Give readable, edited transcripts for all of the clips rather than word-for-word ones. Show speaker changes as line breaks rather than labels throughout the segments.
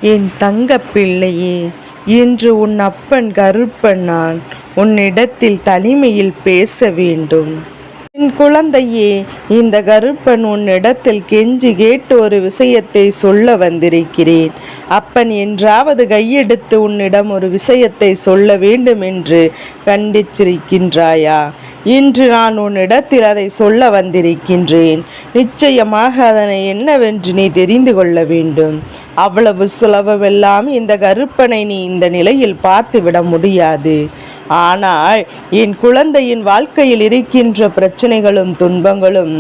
என் தங்கப் பிள்ளையே, இன்று உன் அப்பன் கருப்பன் நான் உன்னிடத்தில் தனிமையில் பேச வேண்டும். என் குழந்தையே, இந்த கருப்பன் உன்னிடத்தில் கெஞ்சி கேட்டு ஒரு விஷயத்தை சொல்ல வந்திருக்கிறேன். அப்பன் என்றாவது கையெடுத்து உன்னிடம் ஒரு விஷயத்தை சொல்ல வேண்டும் என்று கண்டிச்சிருக்கின்றாயா? இன்று நான் உன்னிடத்தில் அதை சொல்ல வந்திருக்கின்றேன். நிச்சயமாக அதனை என்னவென்று நீ தெரிந்து கொள்ள வேண்டும். அவ்வளவு சுலபமெல்லாம் இந்த கருப்பனை நீ இந்த நிலையில் பார்த்துவிட முடியாது. ஆனால் என் குழந்தையின் வாழ்க்கையில் இருக்கின்ற பிரச்சனைகளும் துன்பங்களும்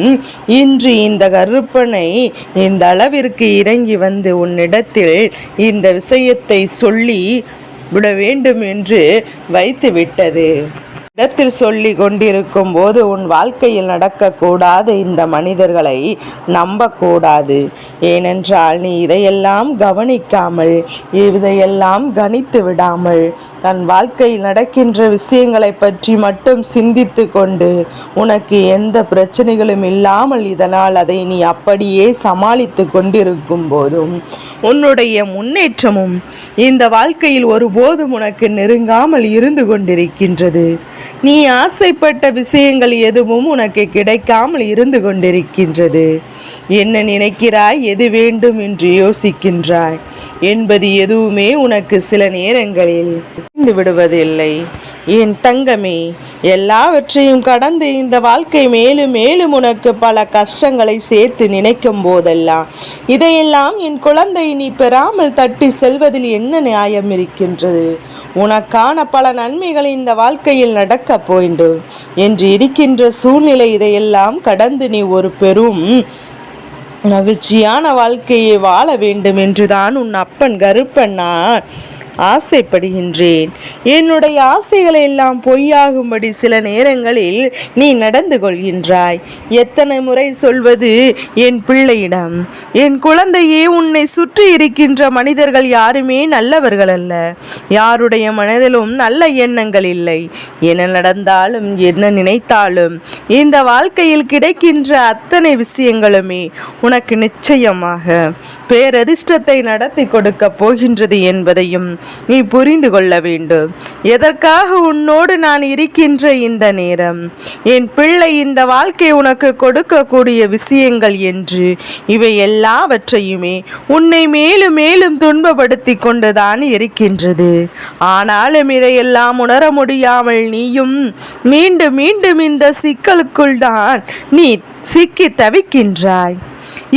இன்று இந்த கருப்பனை இந்த அளவிற்கு இறங்கி வந்து உன்னிடத்தில் இந்த விஷயத்தை சொல்லி விட வேண்டும் என்று வைத்து விட்டது. இடத்தில் சொல்லி கொண்டிருக்கும் போது உன் வாழ்க்கையில் நடக்கக்கூடாத இந்த மனிதர்களை நம்பக்கூடாது. ஏனென்றால் நீ இதையெல்லாம் கவனிக்காமல், இதையெல்லாம் கணித்து விடாமல், தன் வாழ்க்கையில் நடக்கின்ற விஷயங்களை பற்றி மட்டும் சிந்தித்து கொண்டு உனக்கு எந்த பிரச்சனைகளும் இல்லாமல் இதனால் அதை நீ அப்படியே சமாளித்து கொண்டிருக்கும் போதும் உன்னுடைய முன்னேற்றமும் இந்த வாழ்க்கையில் ஒருபோதும் உனக்கு நெருங்காமல் இருந்து கொண்டிருக்கின்றது. நீ ஆசைப்பட்ட விஷயங்கள் எதுவும் உனக்கு கிடைக்காமல் இருந்து கொண்டிருக்கின்றது. என்ன நினைக்கிறாய், எது வேண்டும் என்று யோசிக்கின்றாய் என்பது எதுவுமே உனக்கு சில நேரங்களில் புரிந்து விடுவதில்லை. என் தங்கமே, எல்லாவற்றையும் கடந்து இந்த வாழ்க்கை மேலும் மேலும் உனக்கு பல கஷ்டங்களை சேர்த்து நினைக்கும் போதெல்லாம் இதையெல்லாம் என் குழந்தை நீ பெறாமல் தட்டி செல்வதில் என்ன நியாயம் இருக்கின்றது? உனக்கான பல நன்மைகள் இந்த வாழ்க்கையில் நடக்க வேண்டும் என்று இருக்கின்ற சூழ்நிலை. இதையெல்லாம் கடந்து நீ ஒரு பெரும் மகிழ்ச்சியான வாழ்க்கையை வாழ வேண்டும் என்றுதான் உன் அப்பன் கருப்பன் நான் ஆசைப்படுகின்றேன். என்னுடைய ஆசைகளை எல்லாம் பொய்யாகும்படி சில நேரங்களில் நீ நடந்து கொள்கின்றாய். எத்தனை முறை சொல்வது என் பிள்ளையிடம்? என் குழந்தையே, உன்னை சுற்றி இருக்கின்ற மனிதர்கள் யாருமே நல்லவர்கள் அல்ல. யாருடைய மனதிலும் நல்ல எண்ணங்கள் இல்லை. என்ன நடந்தாலும் என்ன நினைத்தாலும் இந்த வாழ்க்கையில் கிடைக்கின்ற அத்தனை விஷயங்களுமே உனக்கு நிச்சயமாக பேரதிர்ஷ்டத்தை நடத்தி கொடுக்க போகின்றது என்பதையும் நீ புரிந்து கொள்ள வேண்டும். எதற்காக உன்னோடு நான் இருக்கின்ற இந்த நேரம்? என் பிள்ளை, இந்த வாழ்க்கை உனக்கு கொடுக்கக்கூடிய விஷயங்கள் என்று இவை எல்லாவற்றையுமே உன்னை மேலும் மேலும் துன்பப்படுத்தி கொண்டுதான் இருக்கின்றது. ஆனாலும் இதையெல்லாம் உணர முடியாமல் நீயும் மீண்டும் மீண்டும் இந்த சிக்கலுக்குள் தான் நீ சிக்கி தவிக்கின்றாய்.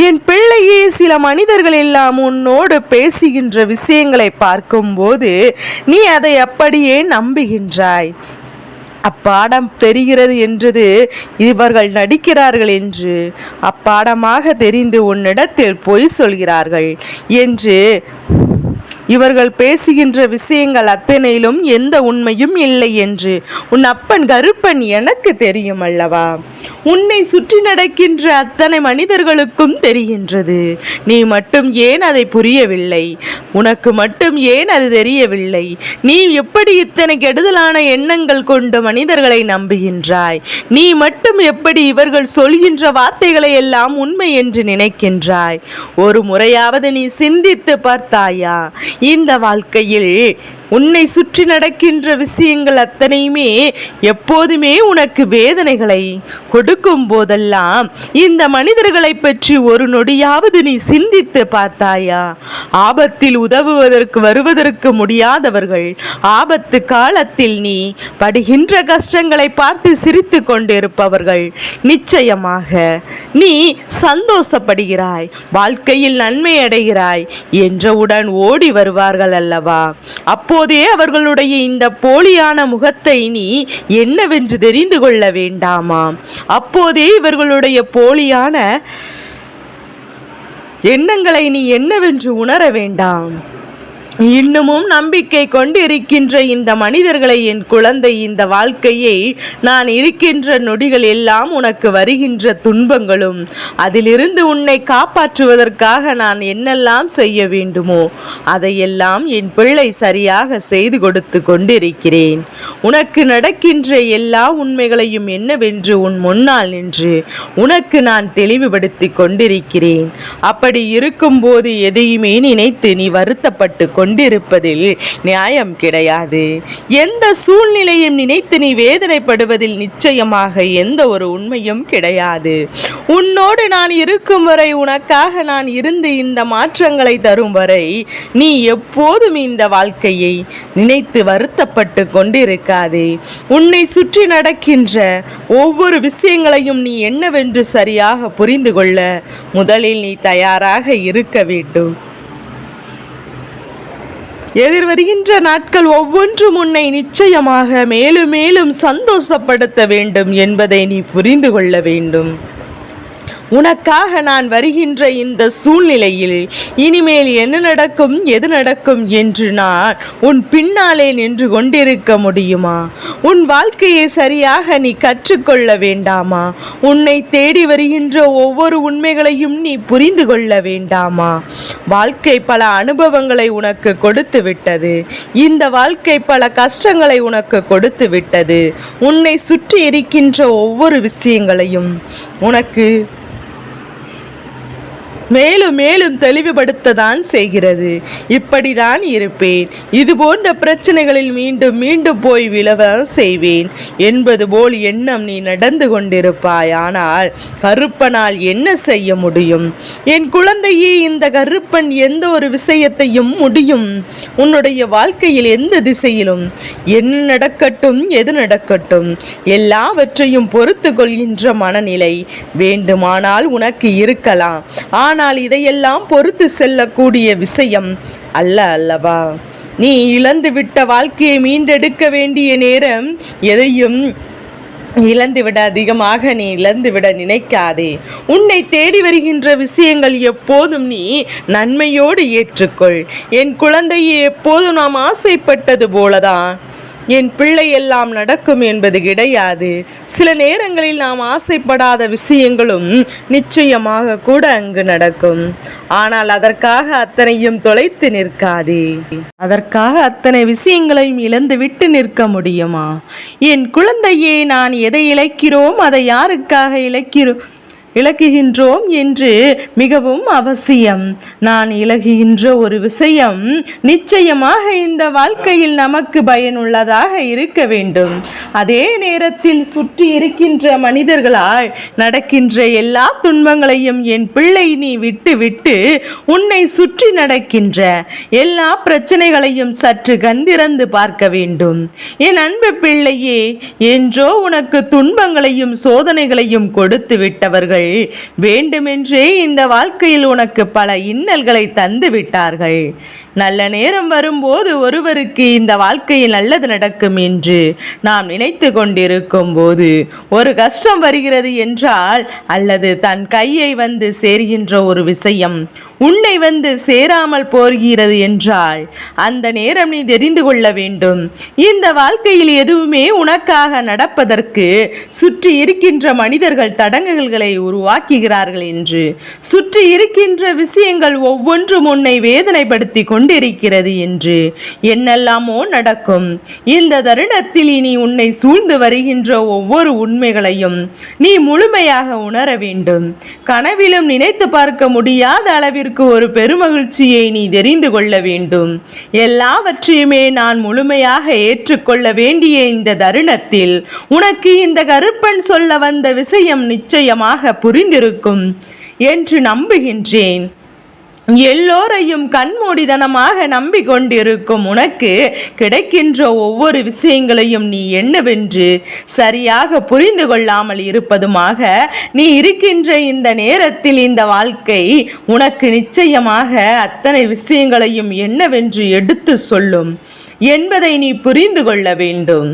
என் பிள்ளையே, சில மனிதர்கள் எல்லாம் உன்னோடு பேசுகின்ற விஷயங்களை பார்க்கும்போது நீ அதை அப்படியே நம்புகின்றாய். அப்பாடம் தெரிகிறது என்றது இவர்கள் நடிக்கிறார்கள் என்று அப்பாடமாக தெரிந்து உன்னிடத்தில் பொய் சொல்கிறார்கள் என்று இவர்கள் பேசுகின்ற விஷயங்கள் அத்தனையிலும் எந்த உண்மையும் இல்லை என்று உன் அப்பன் கருப்பன் எனக்கு தெரியும் அல்லவா? உன்னை சுற்றி நடக்கின்ற அத்தனை மனிதர்களுக்கும் தெரிகின்றது. நீ மட்டும் ஏன் அதை புரியவில்லை? உனக்கு மட்டும் ஏன் அது தெரியவில்லை? நீ எப்படி இத்தனை கெடுதலான எண்ணங்கள் கொண்ட மனிதர்களை நம்புகின்றாய்? நீ மட்டும் எப்படி இவர்கள் சொல்கின்ற வார்த்தைகளை எல்லாம் உண்மை என்று நினைக்கின்றாய்? ஒரு முறையாவது நீ சிந்தித்து பார்த்தாயா? இந்த வாழ்க்கையில் உன்னை சுற்றி நடக்கின்ற விஷயங்கள் அத்தனையுமே எப்போதுமே உனக்கு வேதனைகளை கொடுக்கும் போதெல்லாம் இந்த மனிதர்களை பற்றி ஒரு நொடியாவது நீ சிந்தித்து பார்த்தாயா? ஆபத்தில் உதவுவதற்கு வருவதற்கு முடியாதவர்கள், ஆபத்து காலத்தில் நீ படுகின்ற கஷ்டங்களை பார்த்து சிரித்து கொண்டிருப்பவர்கள் நிச்சயமாக நீ சந்தோஷப்படுகிறாய், வாழ்க்கையில் நன்மை அடைகிறாய் என்றவுடன் ஓடி வருவார்கள் அல்லவா? அப்போதே அவர்களுடைய இந்த போலியான முகத்தை நீ என்னவென்று தெரிந்து கொள்ள வேண்டாமா? அப்போதே இவர்களுடைய போலியான எண்ணங்களை நீ என்னவென்று உணர வேண்டாம்? இன்னமும் நம்பிக்கை கொண்டிருக்கின்ற இந்த மனிதர்களை, என் குழந்தை, இந்த வாழ்க்கையை நான் இருக்கின்ற நொடிகள் எல்லாம் உனக்கு வருகின்ற துன்பங்களும் அதிலிருந்து உன்னை காப்பாற்றுவதற்காக நான் என்னெல்லாம் செய்ய வேண்டுமோ அதையெல்லாம் என் பிள்ளை சரியாக செய்து கொடுத்து கொண்டிருக்கிறேன். உனக்கு நடக்கின்ற எல்லா உண்மைகளையும் என்னவென்று உன் முன்னால் நின்று உனக்கு நான் தெளிவுபடுத்தி கொண்டிருக்கிறேன். அப்படி இருக்கும்போது எதையுமே நினைத்து நீ வருத்தப்பட்டு கொண்டிருப்பதில் நியாயம் கிடையாது. எந்த சூழ்நிலையும் நினைத்து நீ வேதனைப்படுவதில் நிச்சயமாக எந்த ஒரு உண்மையும் கிடையாது. உன்னோடு நான் இருக்கும் வரை, உனக்காக நான் இருந்து இந்த மாற்றங்களை தரும் வரை நீ எப்போதும் இந்த வாழ்க்கையை நினைத்து வருத்தப்பட்டு கொண்டிருக்காதே. உன்னை சுற்றி நடக்கின்ற ஒவ்வொரு விஷயங்களையும் நீ என்னவென்று சரியாக புரிந்து கொள்ள முதலில் நீ தயாராக இருக்க வேண்டும். எதிர்வருகின்ற நாட்கள் ஒவ்வொன்றும் உன்னை நிச்சயமாக மேலும் மேலும் சந்தோஷப்படுத்த வேண்டும் என்பதை நீ புரிந்து கொள்ள வேண்டும். உனக்காக நான் வருகின்ற இந்த சூழ்நிலையில் இனிமேல் என்ன நடக்கும், எது நடக்கும் என்று நான் உன் பின்னாலே நின்று கொண்டிருக்க முடியுமா? உன் வாழ்க்கையை சரியாக நீ கற்றுக்கொள்ள வேண்டாமா? உன்னை தேடி வருகின்ற ஒவ்வொரு உண்மைகளையும் நீ புரிந்து கொள்ள வேண்டாமா? வாழ்க்கை பல அனுபவங்களை உனக்கு கொடுத்து விட்டது. இந்த வாழ்க்கை பல கஷ்டங்களை உனக்கு கொடுத்து விட்டது. உன்னை சுற்றி இருக்கின்ற ஒவ்வொரு விஷயங்களையும் உனக்கு மேலும் மேலும் தெளிவுபடுத்தத்தான் செய்கிறது. இப்படிதான் இருப்பேன், இது போன்ற பிரச்சனைகளில் மீண்டும் மீண்டும் போய் விழவ செய்வேன் என்பது போல் எண்ணம் நீ நடந்து கொண்டிருப்பாய். ஆனால் கருப்பனால் என்ன செய்ய முடியும்? என் குழந்தையே, இந்த கருப்பன் எந்த ஒரு விஷயத்தையும் முடியும். உன்னுடைய வாழ்க்கையில் எந்த திசையிலும் என்ன நடக்கட்டும், எது நடக்கட்டும், எல்லாவற்றையும் பொறுத்து கொள்கின்ற மனநிலை வேண்டுமானால் உனக்கு இருக்கலாம். ஆனால் இதையெல்லாம் பொறுத்து செல்லக்கூடிய விஷயம் அல்லவா? நீ இழந்துவிட்ட வாழ்க்கையை மீண்டெடுக்க வேண்டிய நேரம். எதையும் இழந்துவிட, அதிகமாக நீ இழந்துவிட நினைக்காதே. உன்னை தேடி வருகின்ற விஷயங்கள் எப்போதும் நீ நன்மையோடு ஏற்றுக்கொள். என் குழந்தையை எப்போதும் நாம் ஆசைப்பட்டது போலதான் என் பிள்ளை எல்லாம் நடக்கும் என்பது கிடையாது. சில நேரங்களில் நாம் ஆசைப்படாத விஷயங்களும் நிச்சயமாக கூட அங்கு நடக்கும். ஆனால் அதற்காக அத்தனையும் தொலைத்து நிற்காதே. அதற்காக அத்தனை விஷயங்களையும் இழந்து விட்டு நிற்க முடியுமா? என் குழந்தையே, நான் எதை இழக்கிறோம், அதை யாருக்காக இழக்குகின்றோம் என்று மிகவும் அவசியம். நான் இழகுகின்ற ஒரு விஷயம் நிச்சயமாக இந்த வாழ்க்கையில் நமக்கு பயனுள்ளதாக இருக்க வேண்டும். அதே நேரத்தில் சுற்றி இருக்கின்ற மனிதர்களால் நடக்கின்ற எல்லா துன்பங்களையும் என் பிள்ளை நீ விட்டு விட்டு உன்னை சுற்றி நடக்கின்ற எல்லா பிரச்சனைகளையும் சற்று கண்திறந்து பார்க்க வேண்டும். என் அன்பு பிள்ளையே, என்றோ உனக்கு துன்பங்களையும் சோதனைகளையும் கொடுத்து விட்டவர்கள் வேண்டுமென்றே இந்த வாழ்க்கையில் உனக்கு பல இன்னல்களை தந்து விட்டார்கள். நல்ல நேரம் வரும்போது ஒருவருக்கு இந்த வாழ்க்கையில் நல்லது நடக்கும் என்று நாம் நினைத்து கொண்டிருக்கும் போது ஒரு கஷ்டம் வருகிறது என்றால், அல்லது தன் கையை வந்து சேர்கின்ற ஒரு விஷயம் உன்னை வந்து சேராமல் போகிறது என்றால், அந்த நேரம் நீ தெரிந்து கொள்ள வேண்டும், இந்த வாழ்க்கையில் எதுவுமே உனக்காக நடப்பதற்கு சுற்றி இருக்கின்ற மனிதர்கள் தடங்கல்களை உருவாக்குகிறார்கள் என்று. சுற்றி இருக்கின்ற விஷயங்கள் ஒவ்வொன்றும் உன்னை வேதனைப்படுத்தி கொண்டிருக்கிறது என்று என்னெல்லாமோ நடக்கும். இந்த தருணத்தில் இனி உன்னை சூழ்ந்து வருகின்ற ஒவ்வொரு உண்மைகளையும் நீ முழுமையாக உணர வேண்டும். கனவிலும் நினைத்து பார்க்க முடியாத அளவிற்கு ஒரு பெருமகிழ்ச்சியை நீ தெரிந்து கொள்ள வேண்டும். எல்லாவற்றையுமே நான் முழுமையாக ஏற்றுக்கொள்ள வேண்டிய இந்த தருணத்தில் உனக்கு இந்த கருப்பன் சொல்ல வந்த விஷயம் நிச்சயமாக புரிந்திருக்கும் என்று நம்புகின்றேன். எல்லோரையும் கண்மூடிதனமாக நம்பிக்கொண்டிருக்கும் உனக்கு கிடைக்கின்ற ஒவ்வொரு விஷயங்களையும் நீ என்னவென்று சரியாக புரிந்து கொள்ளாமல் இருப்பதுமாக நீ இருக்கின்ற இந்த நேரத்தில் இந்த வாழ்க்கை உனக்கு நிச்சயமாக அத்தனை விஷயங்களையும் என்னவென்று எடுத்து சொல்லும் என்பதை நீ புரிந்து கொள்ள வேண்டும்.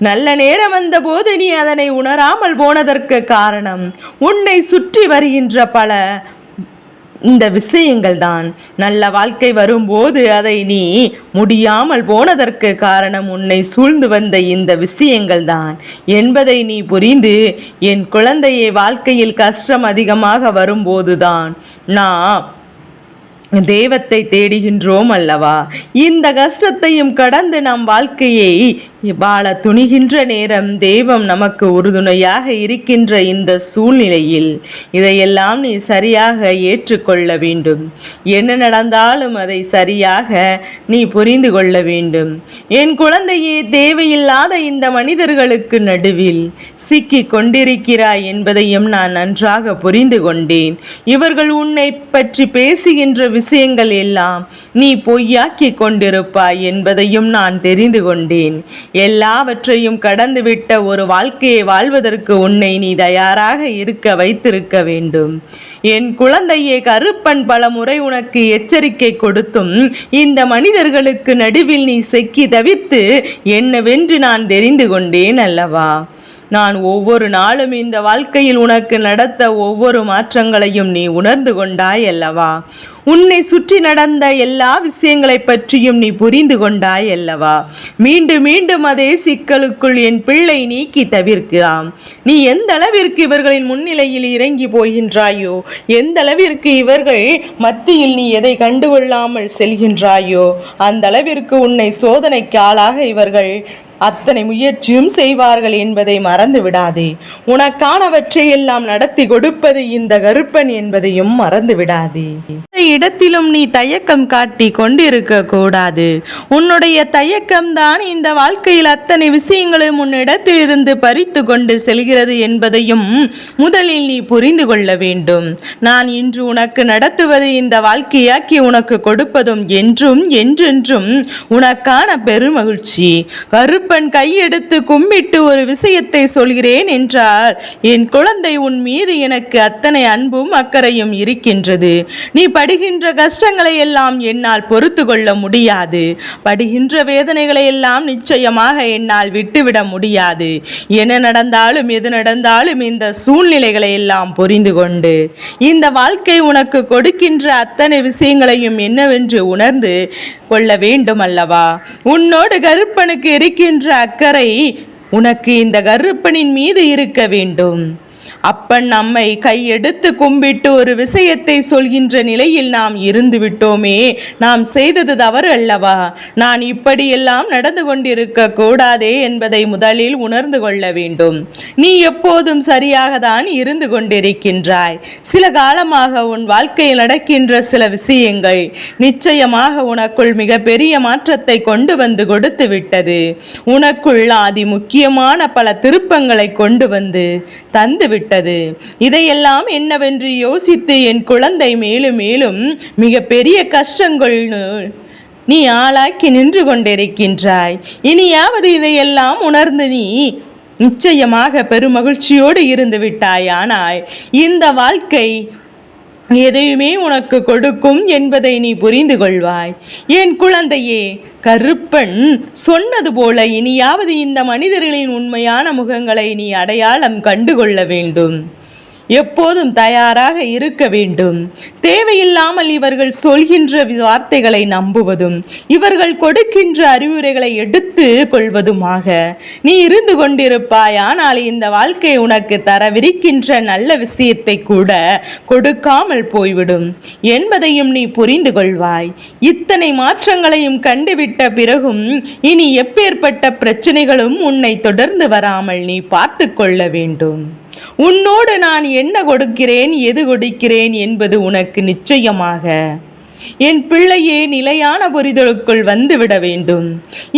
நல்ல நேரம் வந்தபோது நீ அதனை உணராமல் போனதற்கு காரணம் உன்னை சுற்றி வருகின்ற பல இந்த விஷயங்கள் தான். நல்ல வாழ்க்கை வரும்போது அதை நீ முடியாமல் போனதற்கு காரணம் உன்னை சூழ்ந்து வந்த இந்த விஷயங்கள் தான் என்பதை நீ புரிந்து, என் குழந்தையை வாழ்க்கையில் கஷ்டம் அதிகமாக வரும்போதுதான் நான் தெய்வத்தை தேடுகின்றோம் அல்லவா? இந்த கஷ்டத்தையும் கடந்து நம் வாழ்க்கையை வாழ துணிகின்ற நேரம் தெய்வம் நமக்கு உறுதுணையாக இருக்கின்ற இந்த சூழ்நிலையில் இதையெல்லாம் நீ சரியாக ஏற்றுக்கொள்ள வேண்டும். என்ன நடந்தாலும் அதை சரியாக நீ புரிந்து கொள்ள வேண்டும். என் குழந்தையே, தேவையில்லாத இந்த மனிதர்களுக்கு நடுவில் சிக்கி கொண்டிருக்கிறாய் என்பதையும் நான் நன்றாக புரிந்து கொண்டேன். இவர்கள் உன்னை பற்றி பேசுகின்ற விஷயங்கள் எல்லாம் நீ பொய்யாக்கி கொண்டிருப்பாய் என்பதையும் நான் தெரிந்து கொண்டேன். எல்லாவற்றையும் கடந்துவிட்ட ஒரு வாழ்க்கையை வாழ்வதற்கு உன்னை நீ தயாராக இருக்க வைத்திருக்க வேண்டும். என் குழந்தையே, கருப்பன் பல முறை உனக்கு எச்சரிக்கை கொடுத்தும் இந்த மனிதர்களுக்கு நடுவில் நீ செக்கி தவிர்த்து என்னவென்று நான் தெரிந்து கொண்டேன் அல்லவா? நான் ஒவ்வொரு நாளும் இந்த வாழ்க்கையில் உனக்கு நடத்த ஒவ்வொரு மாற்றங்களையும் நீ உணர்ந்து கொண்டாய் அல்லவா? உன்னை சுற்றி நடந்த எல்லா விஷயங்களை பற்றியும் நீ புரிந்து கொண்டாய் அல்லவா? மீண்டும் மீண்டும் அதே சிக்கலுக்குள் என் பிள்ளை நீக்கி தவிர்க்கலாம். நீ எந்த அளவிற்கு இவர்களின் முன்னிலையில் இறங்கி போகின்றாயோ, எந்த அளவிற்கு இவர்கள் மத்தியில் நீ எதை கண்டுகொள்ளாமல் செல்கின்றாயோ, அந்த அளவிற்கு உன்னை சோதனைக்கு ஆளாக இவர்கள் அத்தனை முயற்சியும் செய்வார்கள் என்பதை மறந்து விடாதே. உனக்கானவற்றை எல்லாம் நடத்தி கொடுப்பது இந்த கருப்பன் என்பதையும் மறந்து விடாதே. இந்த இடத்திலும் நீ தயக்கம் காட்டி கொண்டிருக்க கூடாது. உன்னுடைய தயக்கம் தான் இந்த வாழ்க்கையில் அத்தனை விஷயங்களும் உன்னிடத்தில் இருந்து பறித்து கொண்டு செல்கிறது என்பதையும் முதலில் நீ புரிந்து கொள்ள வேண்டும். நான் இன்று உனக்கு நடத்துவது இந்த வாழ்க்கையாக்கி உனக்கு கொடுப்பதும் என்றும் என்றென்றும் உனக்கான பெருமகிழ்ச்சி. கருப்பன் கையெடுத்து கும்பிட்டு ஒரு விஷயத்தை சொல்கிறேன் என்றால், என் குழந்தை, உன் மீது எனக்கு அத்தனை அன்பும் அக்கறையும் இருக்கின்றது. நீ படுகின்ற கஷ்டங்களை எல்லாம் என்னால் பொறுத்து கொள்ள முடியாது. படுகின்ற வேதனைகளை எல்லாம் நிச்சயமாக என்னால் விட்டுவிட முடியாது. என்ன நடந்தாலும் எது நடந்தாலும் இந்த சூழ்நிலைகளை எல்லாம் புரிந்து கொண்டு இந்த வாழ்க்கை உனக்கு கொடுக்கின்ற அத்தனை விஷயங்களையும் என்னவென்று உணர்ந்து கொள்ள வேண்டும் அல்லவா? உன்னோடு கருப்பனுக்கு இருக்கின்ற அக்கறை உனக்கு இந்த கருப்பனின் மீது இருக்க வேண்டும். அப்பன் நம்மை கையெடுத்து கும்பிட்டு ஒரு விஷயத்தை சொல்கின்ற நிலையில் நாம் இருந்து விட்டோமே, நாம் செய்தது தவறு அல்லவா? நான் இப்படியெல்லாம் நடந்து கொண்டிருக்க கூடாதே என்பதை முதலில் உணர்ந்து கொள்ள வேண்டும். நீ எப்போதும் சரியாக தான் இருந்து கொண்டிருக்கின்றாய். சில காலமாக உன் வாழ்க்கையில் நடக்கின்ற சில விஷயங்கள் நிச்சயமாக உனக்குள் மிக பெரிய மாற்றத்தை கொண்டு வந்து கொடுத்து விட்டது. உனக்குள் அதி முக்கியமான பல திருப்பங்களை கொண்டு வந்து தந்து விட்டது. இதையெல்லாம் என்னவென்று யோசித்து என் குழந்தை மேலும் மேலும் மிக பெரிய கஷ்டங்கள் நீ ஆளாக்கி நின்று கொண்டிருக்கின்றாய். இனியாவது இதையெல்லாம் உணர்ந்து நீ நிச்சயமாக பெருமகிழ்ச்சியோடு இருந்து விட்டாயானால் இந்த வாழ்க்கை எதையுமே உனக்கு கொடுக்கும் என்பதை நீ புரிந்து கொள்வாய். என் குழந்தையே, கருப்பன் சொன்னது போல இனியாவது இந்த மனிதர்களின் உண்மையான முகங்களை நீ அடையாளம் கண்டுகொள்ள வேண்டும். எப்போதும் தயாராக இருக்க வேண்டும். தேவையில்லாமல் இவர்கள் சொல்கின்ற வார்த்தைகளை நம்புவதும் இவர்கள் கொடுக்கின்ற அறிவுரைகளை எடுத்து கொள்வதுமாக நீ இருந்து கொண்டிருப்பாய். ஆனால் இந்த வாழ்க்கை உனக்கு தரவிருக்கின்ற நல்ல விஷயத்தை கூட கொடுக்காமல் போய்விடும் என்பதையும் நீ புரிந்து கொள்வாய். இத்தனை மாற்றங்களையும் கண்டுவிட்ட பிறகும் இனி எப்பேற்பட்ட பிரச்சனைகளும் உன்னை தொடர்ந்து வராமல் நீ பார்த்து கொள்ள வேண்டும். உன்னோடு நான் என்ன கொடுக்கிறேன், எது கொடுக்கிறேன் என்பது உனக்கு நிச்சயமாக என் பிள்ளையே நிலையான புரிதலுக்குள் வந்துவிட வேண்டும்.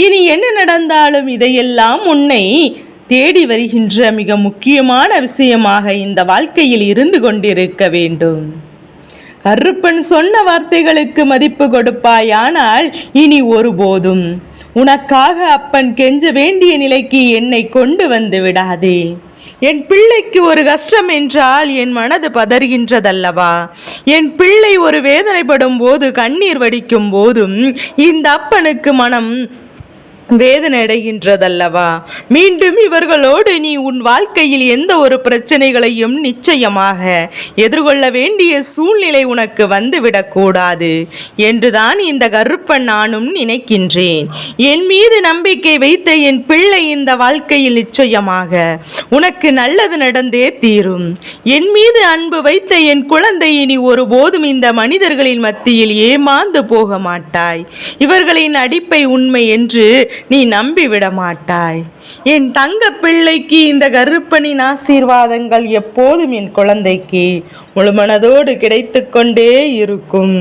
இனி என்ன நடந்தாலும் இதையெல்லாம் உன்னை தேடி வருகின்ற மிக முக்கியமான விஷயமாக இந்த வாழ்க்கையில் இருந்து கொண்டிருக்க வேண்டும். கருப்பன் சொன்ன வார்த்தைகளுக்கு மதிப்பு கொடுப்பாயானால் இனி ஒருபோதும் உனக்காக அப்பன் கெஞ்ச வேண்டிய நிலைக்கு என்னை கொண்டு வந்து விடாதே. என் பிள்ளைக்கு ஒரு கஷ்டம் என்றால் என் மனது பதறுகின்றதல்லவா? என் பிள்ளை ஒரு வேதனைப்படும் போது, கண்ணீர் வடிக்கும் போதும் இந்த அப்பனுக்கு மனம் வேதனை அடைகின்றதல்லவா? மீண்டும் இவர்களோடு நீ உன் வாழ்க்கையில் எந்த ஒரு பிரச்சனைகளையும் நிச்சயமாக எதிர்கொள்ள வேண்டிய சூழ்நிலை உனக்கு வந்துவிடக்கூடாது என்றுதான் இந்த கருப்பன் நானும் நினைக்கின்றேன். என் மீது நம்பிக்கை வைத்த என் பிள்ளை இந்த வாழ்க்கையில் நிச்சயமாக உனக்கு நல்லது நடந்தே தீரும். என் மீது அன்பு வைத்த என் குழந்தை இனி ஒருபோதும் இந்த மனிதர்களின் மத்தியில் ஏமாந்து போக மாட்டாய். இவர்களின் அடிப்பை உண்மை என்று நீ நம்பிவிட மாட்டாய். என் தங்க பிள்ளைக்கு இந்த கருப்பனின் ஆசீர்வாதங்கள் எப்போதும் என் குழந்தைக்கு முழு மனதோடு கிடைத்து கொண்டே இருக்கும்.